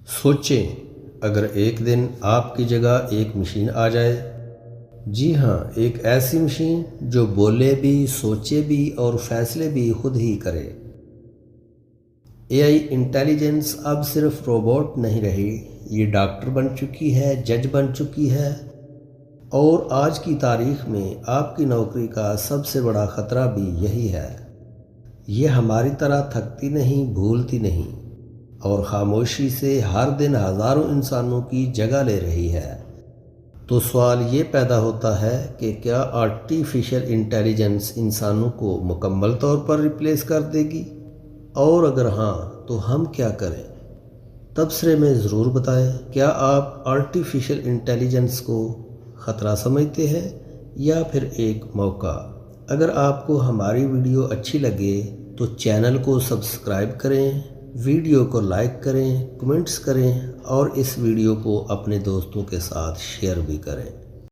سوچیں اگر ایک دن آپ کی جگہ ایک مشین آ جائے، جی ہاں، ایک ایسی مشین جو بولے بھی، سوچے بھی اور فیصلے بھی خود ہی کرے۔ اے آئی انٹیلیجنس اب صرف روبوٹ نہیں رہی، یہ ڈاکٹر بن چکی ہے، جج بن چکی ہے، اور آج کی تاریخ میں آپ کی نوکری کا سب سے بڑا خطرہ بھی یہی ہے۔ یہ ہماری طرح تھکتی نہیں، بھولتی نہیں، اور خاموشی سے ہر دن ہزاروں انسانوں کی جگہ لے رہی ہے۔ تو سوال یہ پیدا ہوتا ہے کہ کیا آرٹیفیشل انٹیلیجنس انسانوں کو مکمل طور پر ریپلیس کر دے گی؟ اور اگر ہاں تو ہم کیا کریں؟ تبصرے میں ضرور بتائیں، کیا آپ آرٹیفیشل انٹیلیجنس کو خطرہ سمجھتے ہیں یا پھر ایک موقع؟ اگر آپ کو ہماری ویڈیو اچھی لگے تو چینل کو سبسکرائب کریں، ویڈیو کو لائک کریں، کمنٹس کریں اور اس ویڈیو کو اپنے دوستوں کے ساتھ شیئر بھی کریں۔